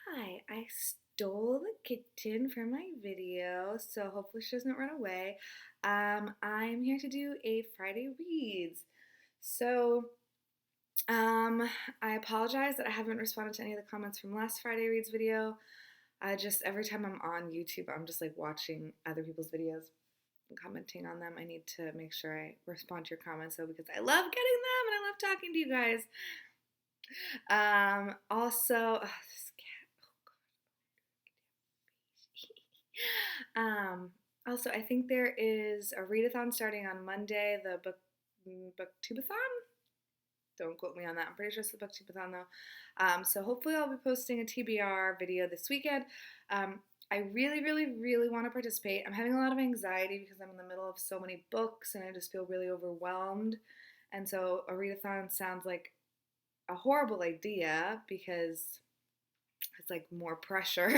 Hi, I stole the kitten for my video, so hopefully she doesn't run away. I'm here to do a Friday Reads. So, um, I apologize that I haven't responded to any of the comments from last Friday Reads video. I just, every time I'm on YouTube, I'm just like watching other people's videos and commenting on them. I need to make sure I respond to your comments, though, because I love getting them and I love talking to you guys. Also, this cat. Um, Also, I think there is a readathon starting on Monday. The booktubeathon. Don't quote me on that. I'm pretty sure it's the booktubeathon though. So hopefully I'll be posting a TBR video this weekend. I really, really, really want to participate. I'm having a lot of anxiety because I'm in the middle of so many books and I just feel really overwhelmed. And so a readathon sounds like a horrible idea because it's like more pressure.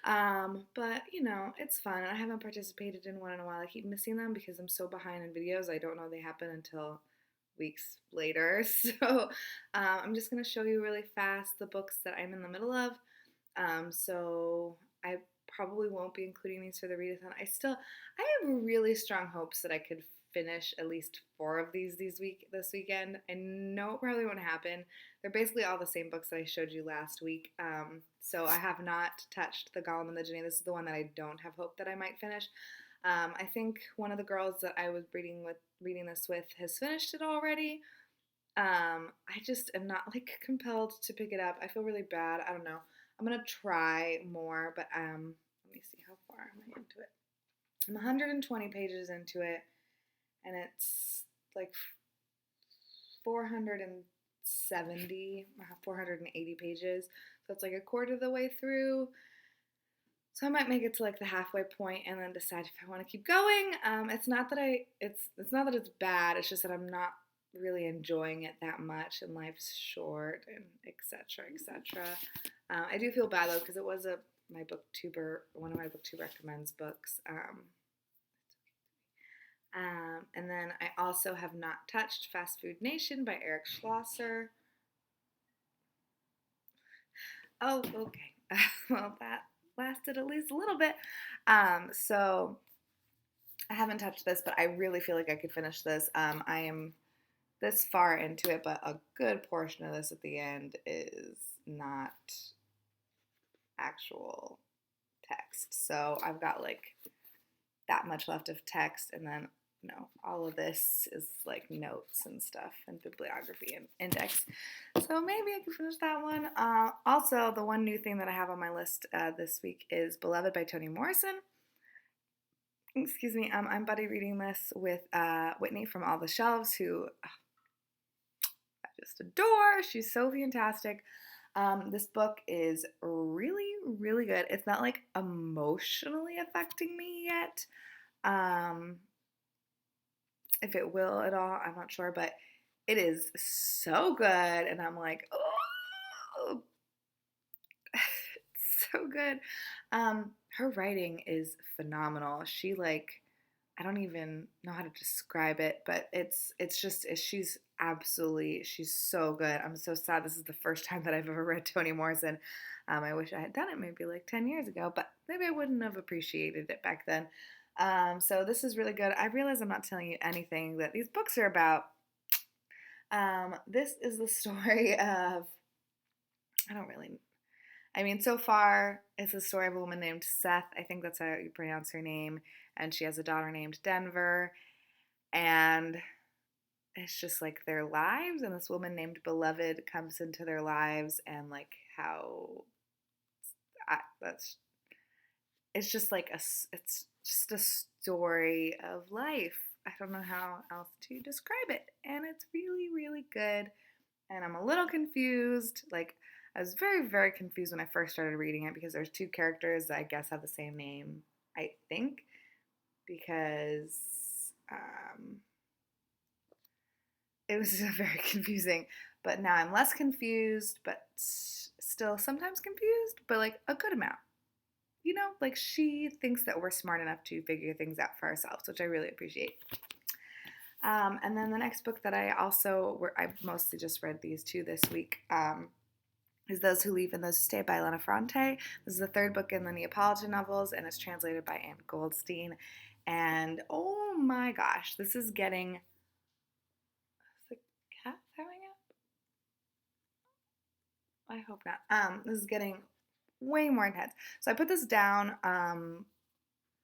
But you know, it's fun. I haven't participated in one in a while. I keep missing them because I'm so behind in videos. I don't know they happen until weeks later. So I'm just gonna show you really fast the books that I'm in the middle of. So I probably won't be including these for the readathon. I have really strong hopes that I could finish at least 4 of these this weekend. I know it probably won't happen. They're basically all the same books that I showed you last week. So I have not touched The Golem and the Jinni. This is the one that I don't have hope that I might finish. I think one of the girls that I was reading this with has finished it already. I just am not like compelled to pick it up. I feel really bad. I don't know. I'm gonna try more, but let me see how far am I into it. I'm 120 pages into it, and it's like 470, 480 pages. So it's like a quarter of the way through. So I might make it to like the halfway point and then decide if I want to keep going. It's not that it's not that it's bad. It's just that I'm not really enjoying it that much, and life's short, and etc. etc. I do feel bad though because it was one of my booktube recommends books. And then I also have not touched Fast Food Nation by Eric Schlosser. Oh, okay. Well, that lasted at least a little bit. So I haven't touched this, but I really feel like I could finish this. I am this far into it, but a good portion of this at the end is not actual text. So I've got like that much left of text, and then all of this is like notes and stuff and bibliography and index. So maybe I can finish that one. Also, the one new thing that I have on my list this week is Beloved by Toni Morrison. Excuse me. I'm buddy reading this with Whitney from All the Shelves, who I just adore. She's so fantastic. This book is really, really good. It's not like emotionally affecting me yet. If it will at all, I'm not sure, but it is so good, and I'm like, oh, it's so good. Her writing is phenomenal. She like, I don't even know how to describe it, but she's so good. I'm so sad. This is the first time that I've ever read Toni Morrison. I wish I had done it maybe like 10 years ago, but maybe I wouldn't have appreciated it back then. So this is really good. I realize I'm not telling you anything that these books are about. This is the story of, I don't really, I mean, so far it's the story of a woman named Seth. I think that's how you pronounce her name. And she has a daughter named Denver. And it's just like their lives. And this woman named Beloved comes into their lives, and like how that's, it's just like it's just a story of life. I don't know how else to describe it. And it's really, really good. And I'm a little confused. Like, I was very, very confused when I first started reading it because there's two characters that I guess have the same name, I think, because it was very confusing. But now I'm less confused, but still sometimes confused, but like a good amount. Like she thinks that we're smart enough to figure things out for ourselves, which I really appreciate. And then the next book that I mostly just read these two this week, is Those Who Leave and Those Who Stay by Elena Ferrante. This is the third book in the Neapolitan novels, and it's translated by Anne Goldstein. And oh my gosh, this is getting... Is the cat throwing up? I hope not. This is getting way more intense. So I put this down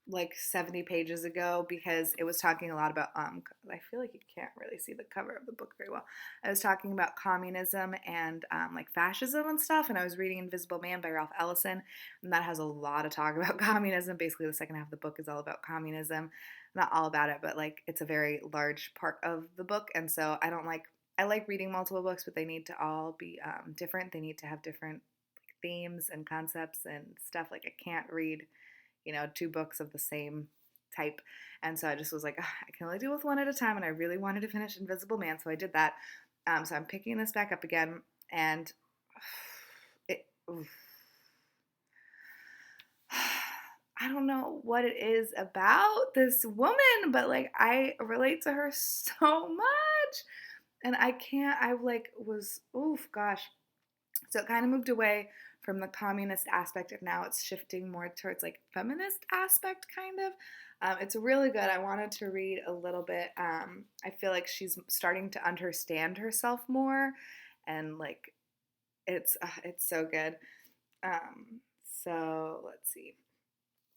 like 70 pages ago because it was talking a lot about I feel like you can't really see the cover of the book very well. I was talking about communism and like fascism and stuff, and I was reading Invisible Man by Ralph Ellison, and that has a lot of talk about communism. Basically the second half of the book is all about communism. Not all about it, but like it's a very large part of the book, and so I like reading multiple books, but they need to all be different. They need to have different themes and concepts and stuff. Like I can't read, two books of the same type. And so I just was like, I can only deal with one at a time. And I really wanted to finish Invisible Man, so I did that. So I'm picking this back up again, and I don't know what it is about this woman, but like I relate to her so much. And oof, gosh. So it kind of moved away from the communist aspect, and now it's shifting more towards like feminist aspect, kind of. It's really good. I wanted to read a little bit. I feel like she's starting to understand herself more, and like it's so good. So let's see.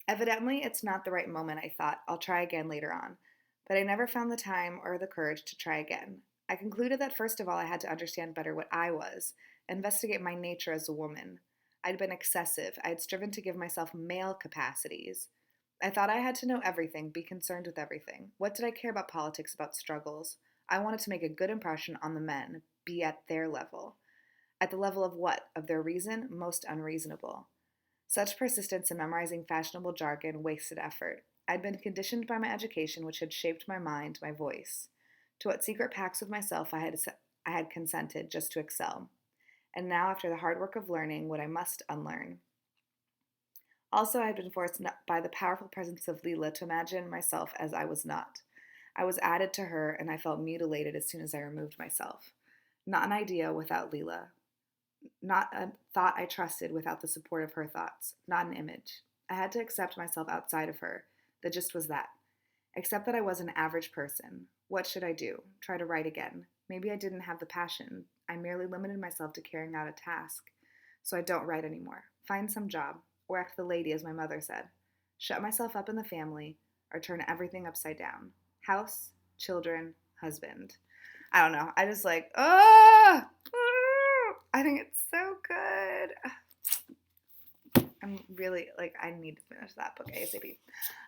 Evidently, it's not the right moment, I thought. I'll try again later on. But I never found the time or the courage to try again. I concluded that first of all, I had to understand better what I was, investigate my nature as a woman. I'd been excessive. I had striven to give myself male capacities. I thought I had to know everything, be concerned with everything. What did I care about politics, about struggles? I wanted to make a good impression on the men, be at their level. At the level of what? Of their reason? Most unreasonable. Such persistence in memorizing fashionable jargon wasted effort. I'd been conditioned by my education, which had shaped my mind, my voice. To what secret pacts with myself I had consented just to excel. And now, after the hard work of learning, what I must unlearn. Also, I had been forced by the powerful presence of Leela to imagine myself as I was not. I was added to her, and I felt mutilated as soon as I removed myself. Not an idea without Leela. Not a thought I trusted without the support of her thoughts. Not an image. I had to accept myself outside of her. The gist was that. Accept that I was an average person. What should I do? Try to write again. Maybe I didn't have the passion. I merely limited myself to carrying out a task. So I don't write anymore. Find some job. Or act the lady, as my mother said. Shut myself up in the family, or turn everything upside down. House, children, husband. I don't know. I just like, I think it's so good. I'm really, I need to finish that book ASAP.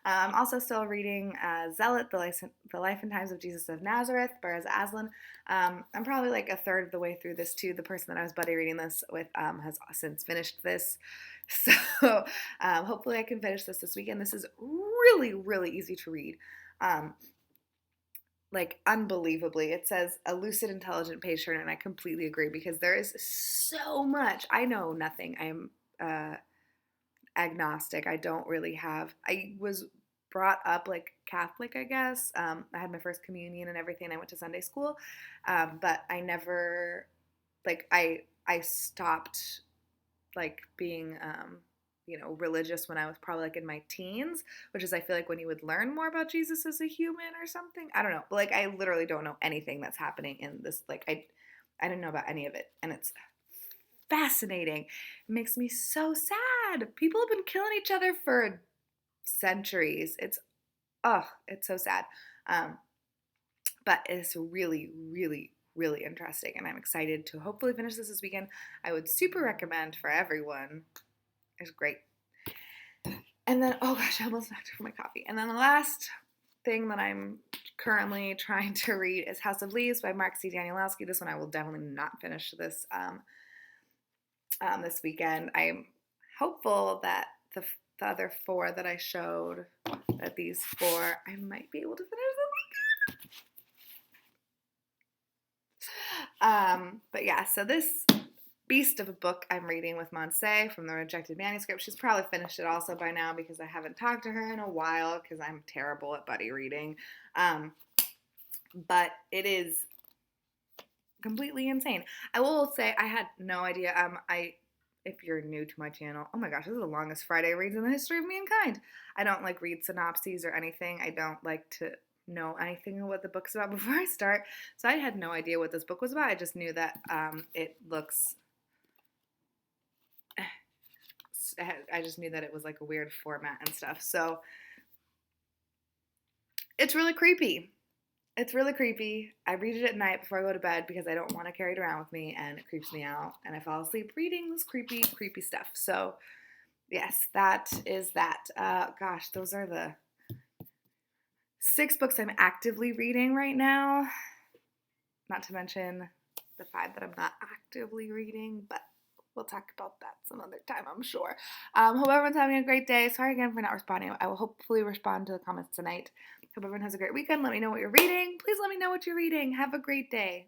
I'm also still reading Zealot, the Life and Times of Jesus of Nazareth by Reza Aslan. I'm probably like a third of the way through this too. The person that I was buddy reading this with has since finished this. So hopefully I can finish this weekend. This is really, really easy to read. Unbelievably. It says a lucid, intelligent page turner, and I completely agree because there is so much. I know nothing. I'm agnostic. I was brought up like Catholic, I guess. I had my first communion and everything. I went to Sunday school, but I never, I stopped being religious when I was probably in my teens, which is I feel like when you would learn more about Jesus as a human or something. I don't know. But I literally don't know anything that's happening in this. I didn't know about any of it, and it's fascinating. It makes me so sad. People have been killing each other for centuries. It's so sad. But it's really, really, really interesting, and I'm excited to hopefully finish this weekend. I would super recommend for everyone. It's great. And then, oh gosh, I almost knocked over my coffee. And then the last thing that I'm currently trying to read is House of Leaves by Mark C. Danielowski. This one I will definitely not finish this weekend. I'm hopeful that the other four that I showed, that these four, I might be able to finish this weekend. But yeah, so this beast of a book I'm reading with Monse from the Rejected Manuscript. She's probably finished it also by now because I haven't talked to her in a while because I'm terrible at buddy reading. But it is completely insane. I will say I had no idea. If you're new to my channel, oh my gosh, this is the longest Friday reads in the history of mankind. I don't like read synopses or anything. I don't like to know anything of what the book's about before I start. So I had no idea what this book was about. I just knew that it looks. I just knew that it was like a weird format and stuff. So it's really creepy. It's really creepy. I read it at night before I go to bed because I don't want to carry it around with me and it creeps me out. And I fall asleep reading this creepy, creepy stuff. So, yes, that is that. Gosh, those are the 6 books I'm actively reading right now. Not to mention the 5 that I'm not actively reading, but we'll talk about that some other time, I'm sure. Hope everyone's having a great day. Sorry again for not responding. I will hopefully respond to the comments tonight. Hope everyone has a great weekend. Let me know what you're reading. Please let me know what you're reading. Have a great day.